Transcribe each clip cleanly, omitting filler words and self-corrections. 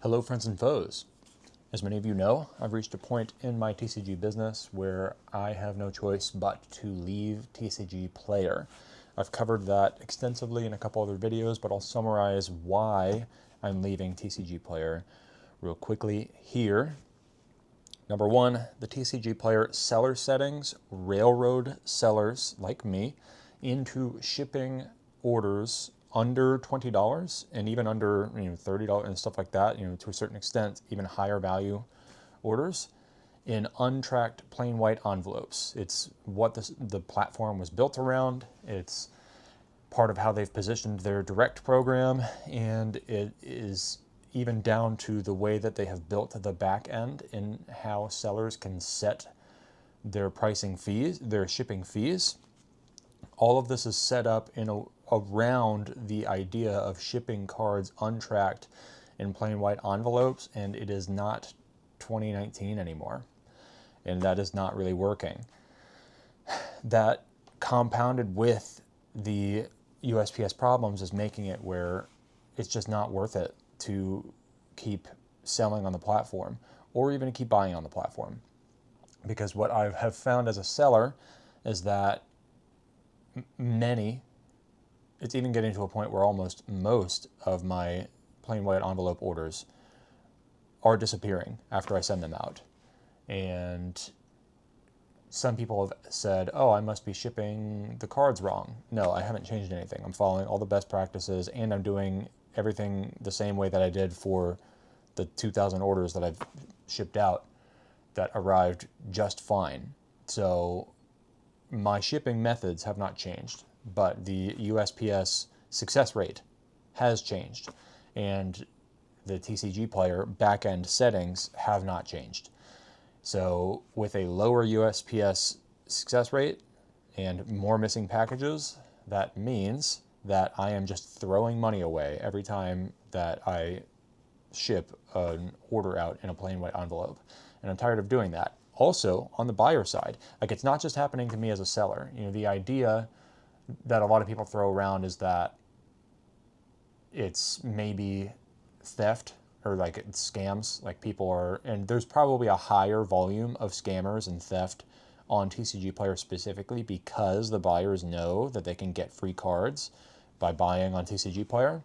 Hello friends and foes. As many of you know, I've reached a point in my TCG business where I have no choice but to leave TCG Player. I've covered that extensively in a couple other videos, but I'll summarize why I'm leaving TCG Player real quickly here. Number one, the TCG Player seller settings railroad sellers like me into shipping orders under $20 and even under $30 and stuff like that, to a certain extent, even higher value orders in untracked plain white envelopes. It's what the platform was built around. It's part of how they've positioned their direct program, and it is even down to the way that they have built the back end in how sellers can set their pricing fees, their shipping fees. All of this is set up around the idea of shipping cards untracked in plain white envelopes, and it is not 2019 anymore. And that is not really working. That compounded with the USPS problems is making it where it's just not worth it to keep selling on the platform or even to keep buying on the platform. Because what I have found as a seller is that it's even getting to a point where almost most of my plain white envelope orders are disappearing after I send them out. And some people have said, oh, I must be shipping the cards wrong. No, I haven't changed anything. I'm following all the best practices, and I'm doing everything the same way that I did for the 2,000 orders that I've shipped out that arrived just fine. So my shipping methods have not changed, but the USPS success rate has changed, and the TCG Player backend settings have not changed. So with a lower USPS success rate and more missing packages, that means that I am just throwing money away every time that I ship an order out in a plain white envelope. And I'm tired of doing that. Also, on the buyer side, like, it's not just happening to me as a seller. The idea that a lot of people throw around is that it's maybe theft or like it's scams, like people are, and there's probably a higher volume of scammers and theft on TCG Player specifically because the buyers know that they can get free cards by buying on TCG Player.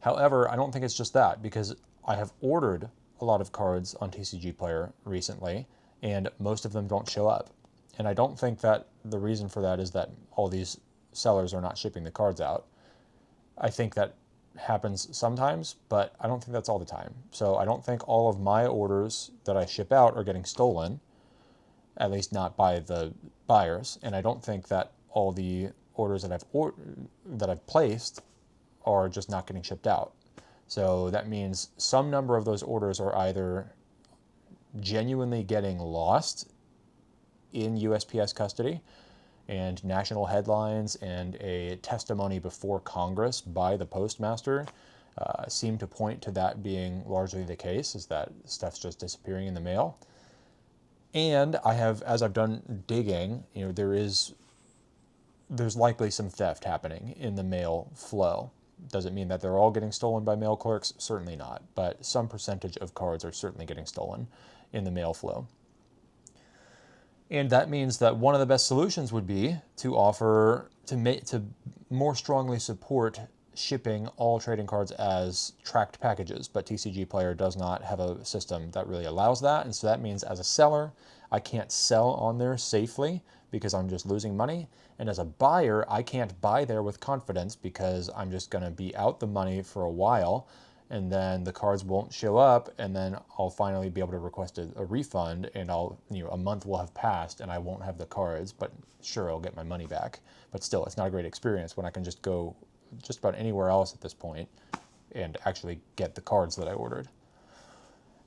However, I don't think it's just that, because I have ordered a lot of cards on TCG Player recently, and most of them don't show up. And I don't think that the reason for that is that all these sellers are not shipping the cards out. I think that happens sometimes, but I don't think that's all the time. So I don't think all of my orders that I ship out are getting stolen, at least not by the buyers. And I don't think that all the orders that I've placed are just not getting shipped out. So that means some number of those orders are either genuinely getting lost in USPS custody, and national headlines and a testimony before Congress by the postmaster seem to point to that being largely the case, is that stuff's just disappearing in the mail. And I have, as I've done digging, there's likely some theft happening in the mail flow. Does it mean that they're all getting stolen by mail clerks? Certainly not, but some percentage of cards are certainly getting stolen in the mail flow. And that means that one of the best solutions would be to offer, to more strongly support shipping all trading cards as tracked packages, but TCG Player does not have a system that really allows that. And so that means as a seller, I can't sell on there safely because I'm just losing money. And as a buyer, I can't buy there with confidence because I'm just going to be out the money for a while, and then the cards won't show up, and then I'll finally be able to request a refund, and a month will have passed and I won't have the cards, but sure, I'll get my money back. But still, it's not a great experience when I can just go just about anywhere else at this point and actually get the cards that I ordered.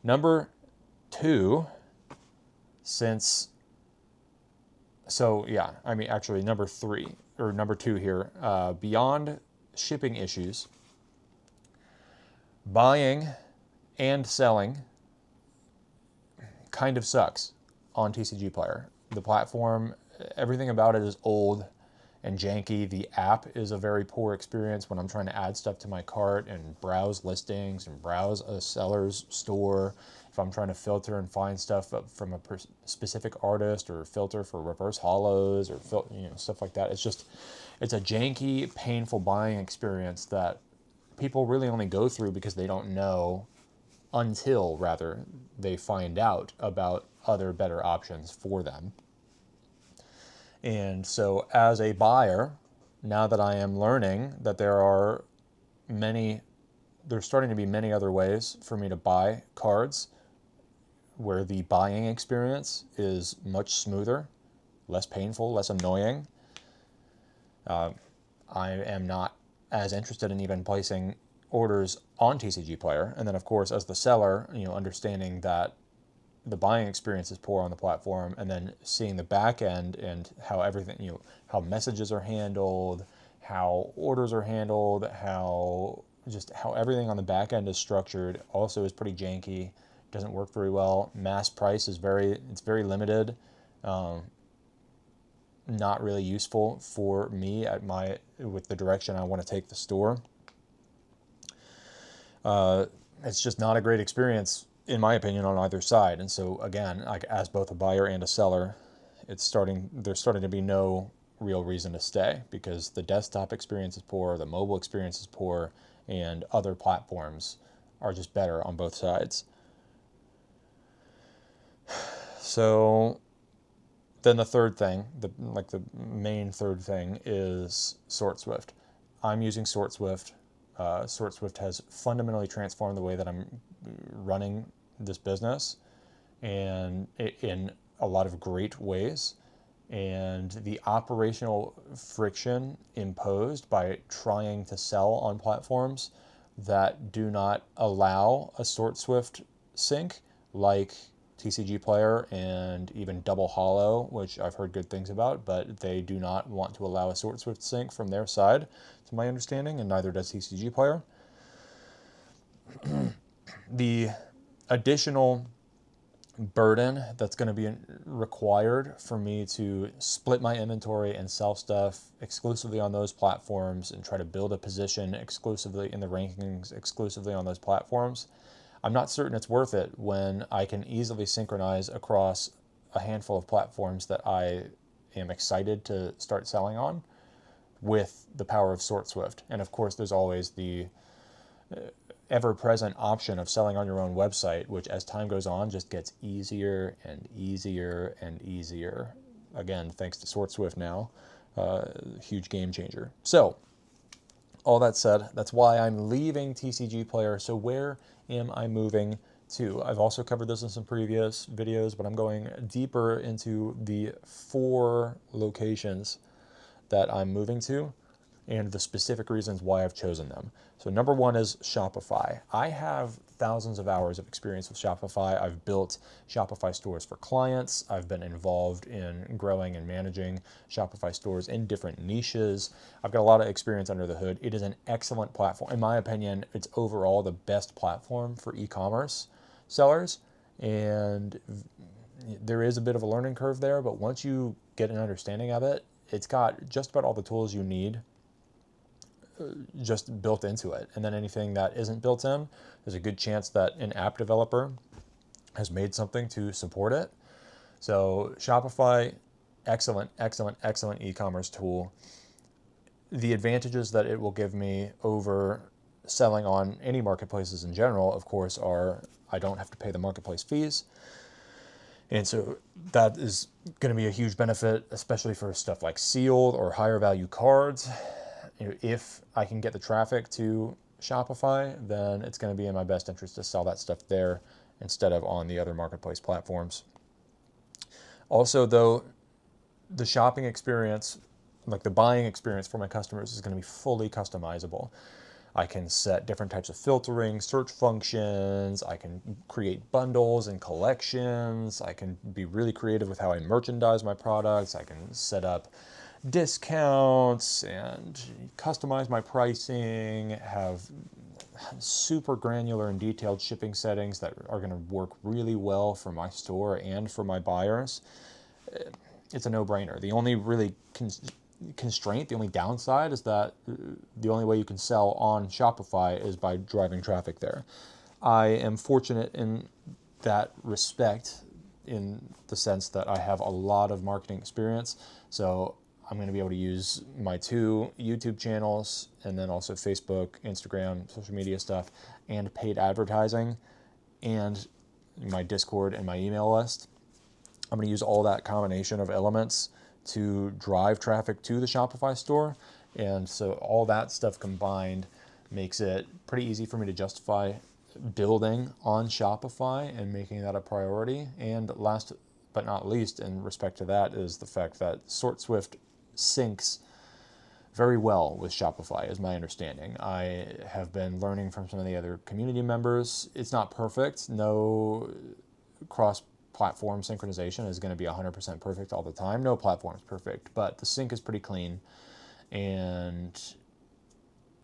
Number two, number three, or number two here, beyond shipping issues, buying and selling kind of sucks on TCG Player. The platform, everything about it is old And Janky, the app, is a very poor experience when I'm trying to add stuff to my cart and browse listings and browse a seller's store. If I'm trying to filter and find stuff from a specific artist, or filter for reverse holos, or stuff like that, it's a janky, painful buying experience that people really only go through because they don't know, until rather they find out about other better options for them. And so as a buyer, now that I am learning that there's starting to be many other ways for me to buy cards where the buying experience is much smoother, less painful, less annoying. I am not as interested in even placing orders on TCG Player. And then, of course, as the seller, understanding that the buying experience is poor on the platform, and then seeing the back end and how everything, how messages are handled, how orders are handled, how everything on the back end is structured also is pretty janky. Doesn't work very well. Mass price is very limited. Not really useful for me with the direction I want to take the store. It's just not a great experience, in my opinion, on either side. And so again, like, as both a buyer and a seller, there's starting to be no real reason to stay, because the desktop experience is poor, the mobile experience is poor, and other platforms are just better on both sides. So then the third thing, the main third thing, is SortSwift. I'm using SortSwift. SortSwift has fundamentally transformed the way that I'm running this business, and in a lot of great ways. And the operational friction imposed by trying to sell on platforms that do not allow a SortSwift sync, like TCG Player and even Double Holo, which I've heard good things about, but they do not want to allow a SortSwift sync from their side, to my understanding, and neither does TCG Player. The additional burden that's going to be required for me to split my inventory and sell stuff exclusively on those platforms and try to build a position exclusively in the rankings exclusively on those platforms, I'm not certain it's worth it when I can easily synchronize across a handful of platforms that I am excited to start selling on with the power of SortSwift. And of course, there's always the ever-present option of selling on your own website, which as time goes on just gets easier and easier and easier. Again, thanks to SortSwift now, huge game changer. So, all that said, that's why I'm leaving TCG Player. So where am I moving to? I've also covered this in some previous videos, but I'm going deeper into the 4 locations that I'm moving to and the specific reasons why I've chosen them. So number 1 is Shopify. I have thousands of hours of experience with Shopify. I've built Shopify stores for clients. I've been involved in growing and managing Shopify stores in different niches. I've got a lot of experience under the hood. It is an excellent platform. In my opinion, it's overall the best platform for e-commerce sellers. And there is a bit of a learning curve there, but once you get an understanding of it, it's got just about all the tools you need just built into it. And then anything that isn't built in, there's a good chance that an app developer has made something to support it. So Shopify, excellent, excellent, excellent e-commerce tool. The advantages that it will give me over selling on any marketplaces in general, of course, are I don't have to pay the marketplace fees. And so that is going to be a huge benefit, especially for stuff like sealed or higher value cards. If I can get the traffic to Shopify, then it's going to be in my best interest to sell that stuff there instead of on the other marketplace platforms. Also, though, the shopping experience, like the buying experience for my customers, is going to be fully customizable. I can set different types of filtering, search functions, I can create bundles and collections, I can be really creative with how I merchandise my products, I can set up discounts and customize my pricing, have super granular and detailed shipping settings that are going to work really well for my store and for my buyers. It's a no-brainer. The only really constraint, the only downside is that the only way you can sell on Shopify is by driving traffic there. I am fortunate in that respect, in the sense that I have a lot of marketing experience. So I'm going to be able to use my 2 YouTube channels, and then also Facebook, Instagram, social media stuff, and paid advertising, and my Discord and my email list. I'm going to use all that combination of elements to drive traffic to the Shopify store. And so all that stuff combined makes it pretty easy for me to justify building on Shopify and making that a priority. And last but not least, in respect to that, is the fact that SortSwift syncs very well with Shopify, is my understanding. I have been learning from some of the other community members. It's not perfect. No cross-platform synchronization is going to be 100% perfect all the time. No platform is perfect, but the sync is pretty clean, and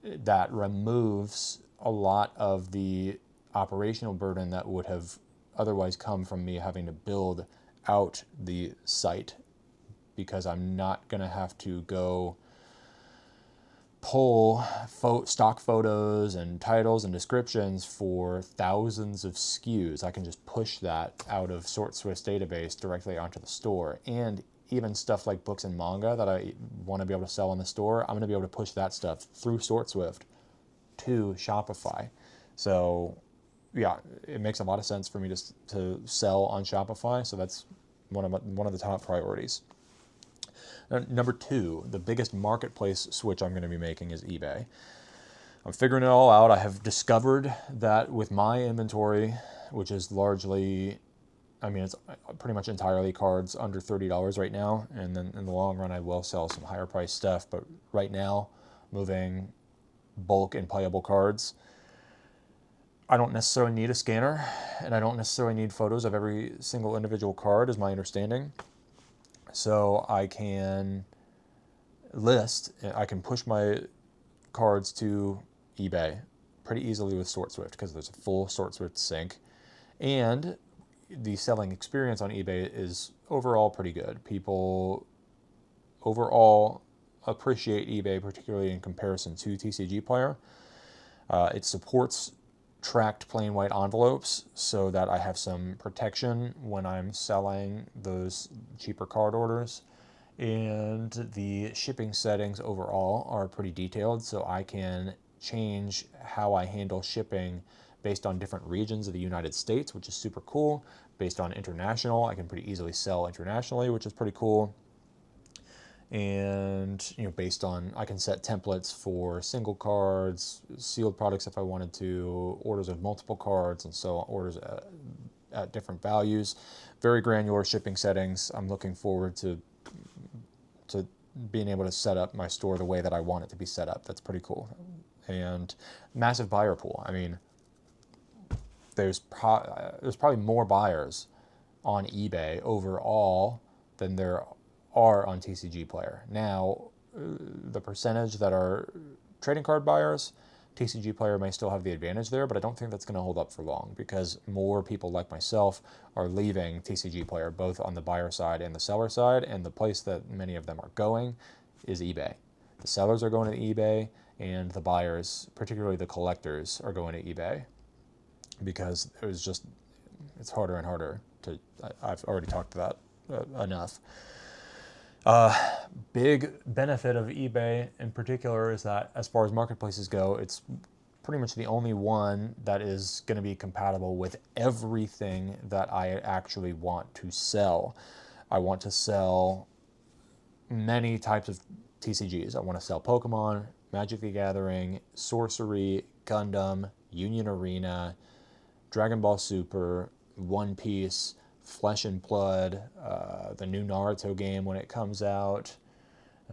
that removes a lot of the operational burden that would have otherwise come from me having to build out the site, because I'm not going to have to go pull stock photos and titles and descriptions for thousands of SKUs. I can just push that out of SortSwift's database directly onto the store. And even stuff like books and manga that I want to be able to sell in the store, I'm going to be able to push that stuff through SortSwift to Shopify. So yeah, it makes a lot of sense for me to sell on Shopify. So that's one of the top priorities. Number 2, the biggest marketplace switch I'm going to be making is eBay. I'm figuring it all out. I have discovered that with my inventory, which is largely, it's pretty much entirely cards under $30 right now, and then in the long run I will sell some higher priced stuff, but right now, moving bulk and playable cards, I don't necessarily need a scanner, and I don't necessarily need photos of every single individual card, is my understanding. So I can push my cards to eBay pretty easily with SortSwift, because there's a full SortSwift sync, and the selling experience on eBay is overall pretty good. People overall appreciate eBay, particularly in comparison to TCG Player. It supports tracked plain white envelopes, so that I have some protection when I'm selling those cheaper card orders. And the shipping settings overall are pretty detailed, so I can change how I handle shipping based on different regions of the United States, which is super cool. Based on international, I can pretty easily sell internationally, which is pretty cool. And based on, I can set templates for single cards, sealed products if I wanted to, orders of multiple cards, and so orders at different values. Very granular shipping settings. I'm looking forward to being able to set up my store the way that I want it to be set up. That's pretty cool. And massive buyer pool. There's probably more buyers on eBay overall than there are on TCG Player. Now, the percentage that are trading card buyers, TCG Player may still have the advantage there, but I don't think that's going to hold up for long, because more people like myself are leaving TCG Player, both on the buyer side and the seller side, and the place that many of them are going is eBay. The sellers are going to eBay, and the buyers, particularly the collectors, are going to eBay, because it's harder and harder to, I've already talked to that enough. Big benefit of eBay in particular is that, as far as marketplaces go, it's pretty much the only one that is going to be compatible with everything that I actually want to sell. I want to sell many types of TCGs. I want to sell Pokemon, Magic the Gathering, Sorcery, Gundam, Union Arena, Dragon Ball Super, One Piece, Flesh and Blood, the new Naruto game when it comes out.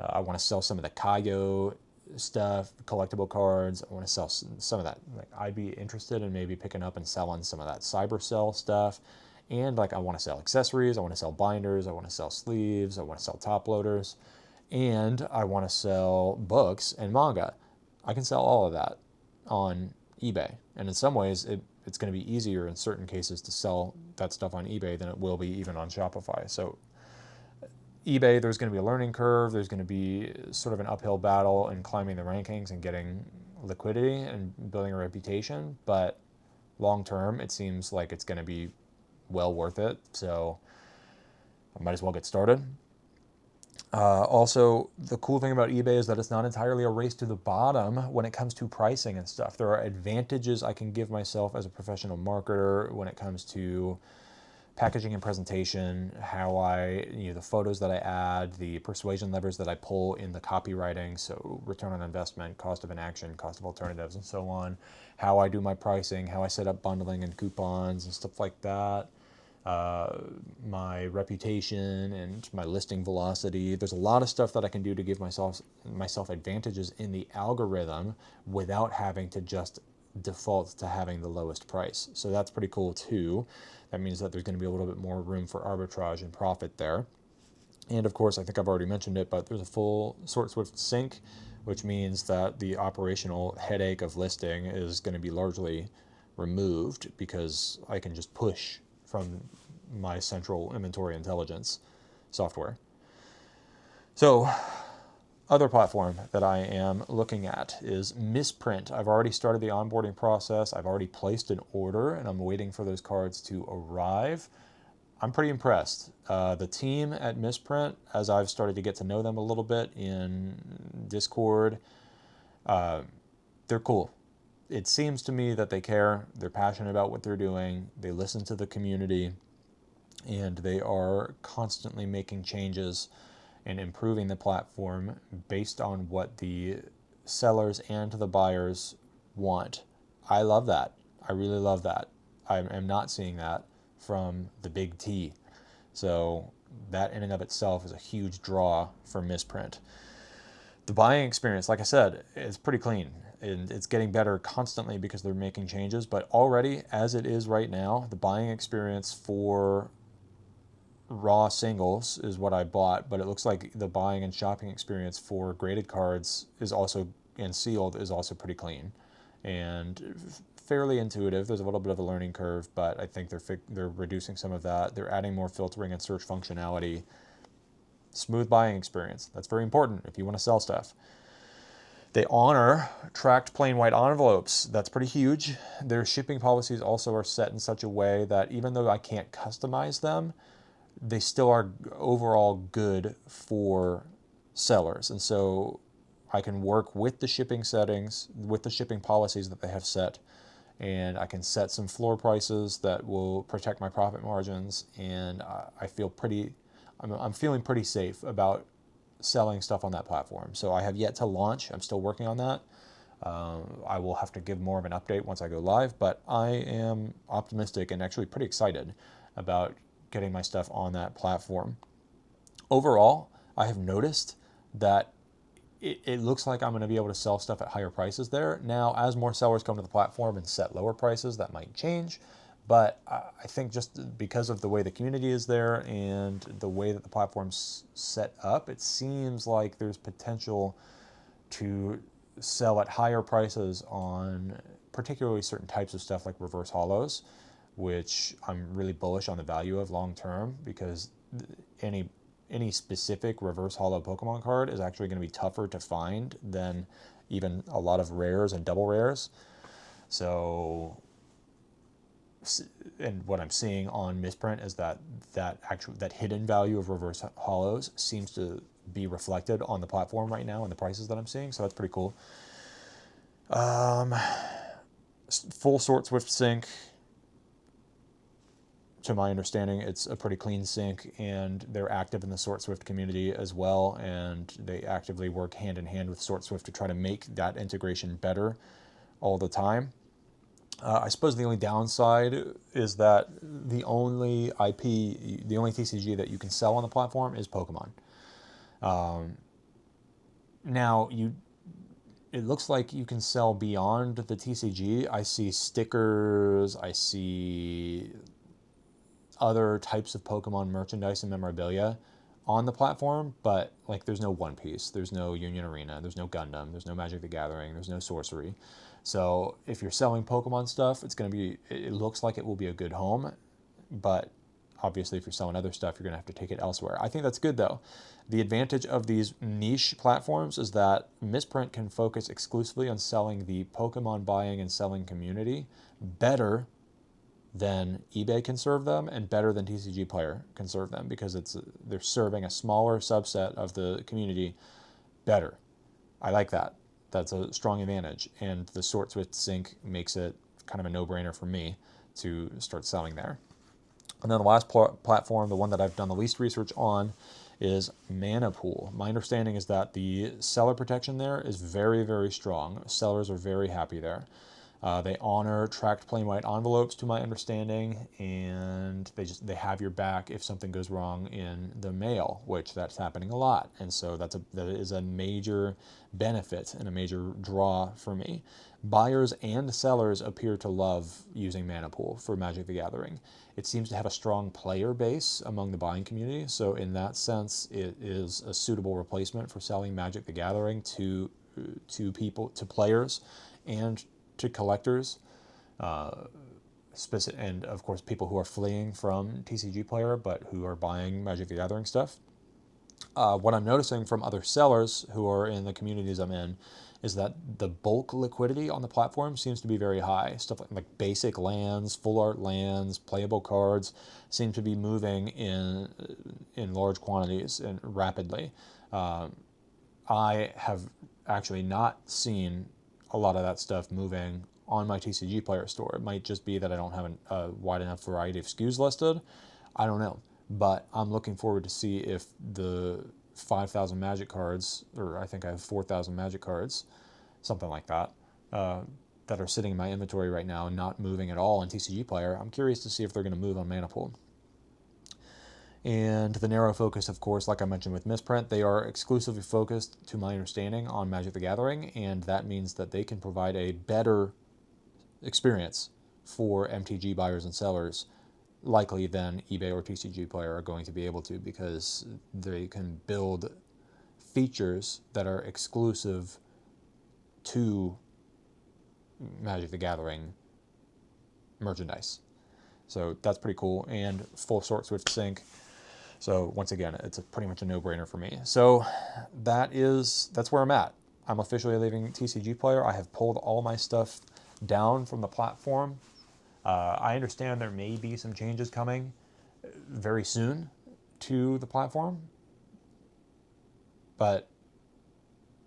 I want to sell some of the Kayou stuff, collectible cards. I want to sell some of that. I'd be interested in maybe picking up and selling some of that CyberCel stuff. And I want to sell accessories. I want to sell binders. I want to sell sleeves. I want to sell top loaders. And I want to sell books and manga. I can sell all of that on eBay. And in some ways, it's going to be easier in certain cases to sell that stuff on eBay than it will be even on Shopify. So eBay, there's going to be a learning curve. There's going to be sort of an uphill battle in climbing the rankings and getting liquidity and building a reputation. But long term, it seems like it's going to be well worth it. So I might as well get started. Also, the cool thing about eBay is that it's not entirely a race to the bottom when it comes to pricing and stuff. There are advantages I can give myself as a professional marketer when it comes to packaging and presentation, how the photos that I add, the persuasion levers that I pull in the copywriting, so return on investment, cost of inaction, cost of alternatives, and so on, how I do my pricing, how I set up bundling and coupons and stuff like that, my reputation and my listing velocity. There's a lot of stuff that I can do to give myself advantages in the algorithm without having to just default to having the lowest price. So that's pretty cool too. That means that there's going to be a little bit more room for arbitrage and profit there. And of course, I think I've already mentioned it, but there's a full SortSwift sync, which means that the operational headache of listing is going to be largely removed because I can just push from my central inventory intelligence software. So, other platform that I am looking at is Misprint. I've already started the onboarding process. I've already placed an order, and I'm waiting for those cards to arrive. I'm pretty impressed. The team at Misprint, as I've started to get to know them a little bit in Discord, they're cool. It seems to me that they care. They're passionate about what they're doing. They listen to the community, and they are constantly making changes and improving the platform based on what the sellers and the buyers want. I love that. I really love that. I am not seeing that from the big T. So that in and of itself is a huge draw for Misprint. The buying experience, like I said, is pretty clean, and it's getting better constantly because they're making changes. But already, as it is right now, the buying experience for raw singles is what I bought, but it looks like the buying and shopping experience for graded cards is also, and sealed, is also pretty clean and fairly intuitive. There's a little bit of a learning curve, but I think they're reducing some of that. They're adding more filtering and search functionality. Smooth buying experience. That's very important if you want to sell stuff. They honor tracked plain white envelopes. That's pretty huge. Their shipping policies also are set in such a way that even though I can't customize them, they still are overall good for sellers. And so I can work with the shipping settings, with the shipping policies that they have set, and I can set some floor prices that will protect my profit margins. And I feel I'm feeling pretty safe about selling stuff on that platform. So I have yet to launch. I'm still working on that. I will have to give more of an update once I go live, but I am optimistic and actually pretty excited about getting my stuff on that platform. Overall, I have noticed that it looks like I'm going to be able to sell stuff at higher prices there. Now, as more sellers come to the platform and set lower prices, that might change. But I think just because of the way the community is there and the way that the platform's set up, it seems like there's potential to sell at higher prices on particularly certain types of stuff like reverse holos, which I'm really bullish on the value of long term, because any specific reverse holo Pokemon card is actually going to be tougher to find than even a lot of rares and double rares. So, and what I'm seeing on Misprint is that hidden value of reverse holos seems to be reflected on the platform right now in the prices that I'm seeing. So that's pretty cool. Full SortSwift sync. To my understanding, it's a pretty clean sync, and they're active in the SortSwift community as well, and they actively work hand in hand with SortSwift to try to make that integration better all the time. I suppose the only downside is that the only TCG that you can sell on the platform is Pokemon. Now, it looks like you can sell beyond the TCG. I see stickers, I see other types of Pokemon merchandise and memorabilia on the platform, but like there's no One Piece, there's no Union Arena, there's no Gundam, there's no Magic the Gathering, there's no Sorcery. So if you're selling Pokemon stuff, it looks like it will be a good home, but obviously if you're selling other stuff, you're going to have to take it elsewhere. I think that's good though. The advantage of these niche platforms is that Misprint can focus exclusively on selling the Pokemon buying and selling community better than eBay can serve them and better than TCG Player can serve them, because they're serving a smaller subset of the community better. I like that. That's a strong advantage, and the SortSwift sync makes it kind of a no-brainer for me to start selling there. And then the last platform, the one that I've done the least research on, is Manapool. My understanding is that the seller protection there is very, very strong. Sellers are very happy there. They honor tracked plain white envelopes, to my understanding, and they have your back if something goes wrong in the mail, which that's happening a lot. And so that is a major benefit and a major draw for me. Buyers and sellers appear to love using Manapool for Magic the Gathering. It seems to have a strong player base among the buying community, so in that sense, it is a suitable replacement for selling Magic the Gathering to players, and to collectors, and of course people who are fleeing from TCG Player but who are buying Magic the Gathering stuff. What I'm noticing from other sellers who are in the communities I'm in is that the bulk liquidity on the platform seems to be very high. Stuff like basic lands, full art lands, playable cards seem to be moving in large quantities and rapidly. I have actually not seen a lot of that stuff moving on my TCG Player store. It might just be that I don't have a wide enough variety of SKUs listed. I don't know. But I'm looking forward to see if the 5,000 Magic cards, or I think I have 4,000 Magic cards, something like that, that are sitting in my inventory right now and not moving at all in TCG Player. I'm curious to see if they're going to move on Manapool. And the narrow focus, of course, like I mentioned with Misprint, they are exclusively focused, to my understanding, on Magic the Gathering, and that means that they can provide a better experience for MTG buyers and sellers, likely than eBay or TCG Player are going to be able to, because they can build features that are exclusive to Magic the Gathering merchandise. So that's pretty cool, and full SortSwift sync. So once again, it's pretty much a no-brainer for me. So that's where I'm at. I'm officially leaving TCG Player. I have pulled all my stuff down from the platform. I understand there may be some changes coming very soon to the platform, but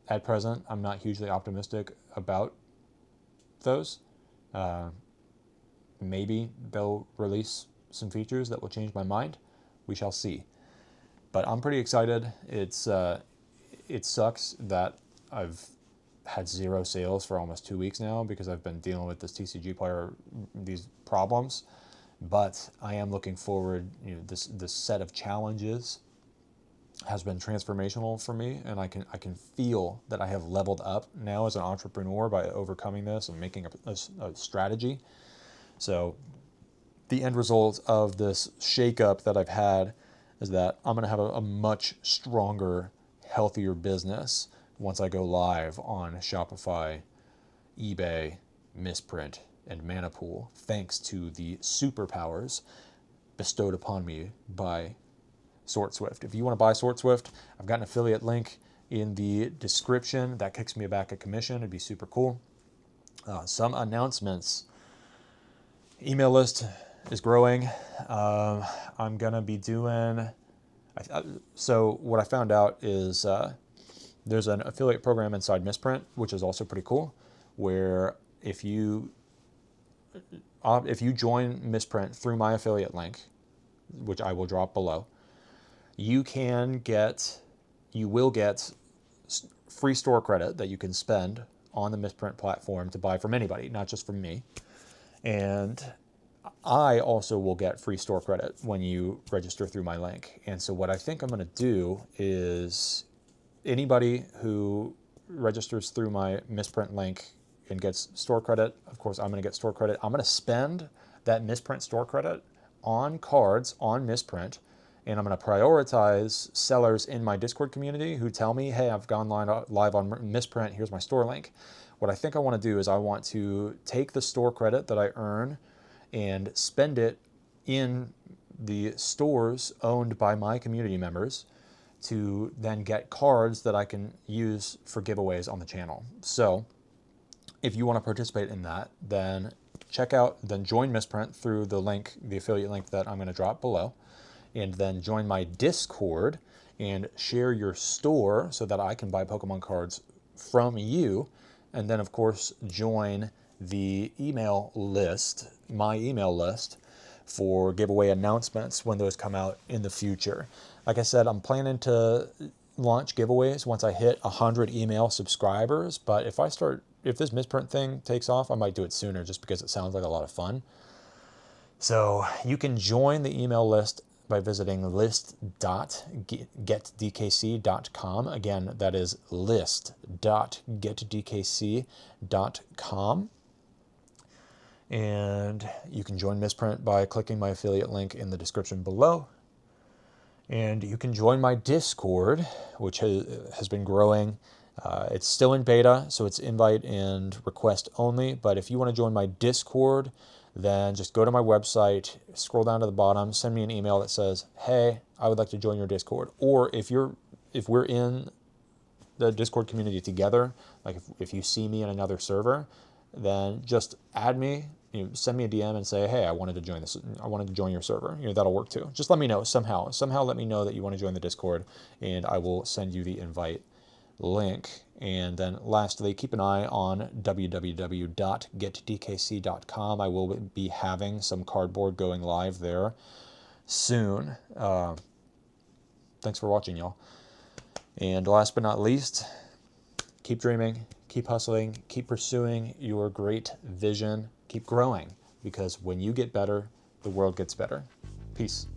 at present, I'm not hugely optimistic about those. Maybe they'll release some features that will change my mind. We shall see. But I'm pretty excited. It sucks that I've had 0 sales for almost 2 weeks now because I've been dealing with this TCG Player, these problems. But I am looking forward. This set of challenges has been transformational for me, and I can feel that I have leveled up now as an entrepreneur by overcoming this and making a strategy. So the end result of this shakeup that I've had is that I'm going to have a much stronger, healthier business once I go live on Shopify, eBay, Misprint, and Manapool, thanks to the superpowers bestowed upon me by SortSwift. If you want to buy SortSwift, I've got an affiliate link in the description. That kicks me back a commission. It'd be super cool. Some announcements. Email list is growing. I'm going to be doing... So what I found out is there's an affiliate program inside Misprint, which is also pretty cool, where if you join Misprint through my affiliate link, which I will drop below, you will get free store credit that you can spend on the Misprint platform to buy from anybody, not just from me. And I also will get free store credit when you register through my link. And so what I think I'm going to do is anybody who registers through my Misprint link and gets store credit, of course, I'm going to get store credit. I'm going to spend that Misprint store credit on cards on Misprint, and I'm going to prioritize sellers in my Discord community who tell me, hey, I've gone live on Misprint, here's my store link. What I think I want to do is I want to take the store credit that I earn and spend it in the stores owned by my community members to then get cards that I can use for giveaways on the channel. So if you want to participate in that, then join Misprint through the link, the affiliate link that I'm going to drop below, and then join my Discord and share your store so that I can buy Pokemon cards from you. And then of course, join the email list, my email list, for giveaway announcements when those come out in the future. Like I said, I'm planning to launch giveaways once I hit 100 email subscribers, but if this Misprint thing takes off, I might do it sooner just because it sounds like a lot of fun. So you can join the email list by visiting list.getdkc.com. Again, that is list.getdkc.com. And you can join Misprint by clicking my affiliate link in the description below. And you can join my Discord, which has been growing. It's still in beta, so it's invite and request only. But if you want to join my Discord, then just go to my website, scroll down to the bottom, send me an email that says, hey, I would like to join your Discord. Or if we're in the Discord community together, like if you see me in another server, then just add me, send me a DM and say, hey, I wanted to join this. I wanted to join your server. That'll work too. Just let me know somehow. Somehow let me know that you want to join the Discord, and I will send you the invite link. And then lastly, keep an eye on www.getdkc.com. I will be having some cardboard going live there soon. Thanks for watching, y'all. And last but not least, keep dreaming, keep hustling, keep pursuing your great vision, keep growing, because when you get better, the world gets better. Peace.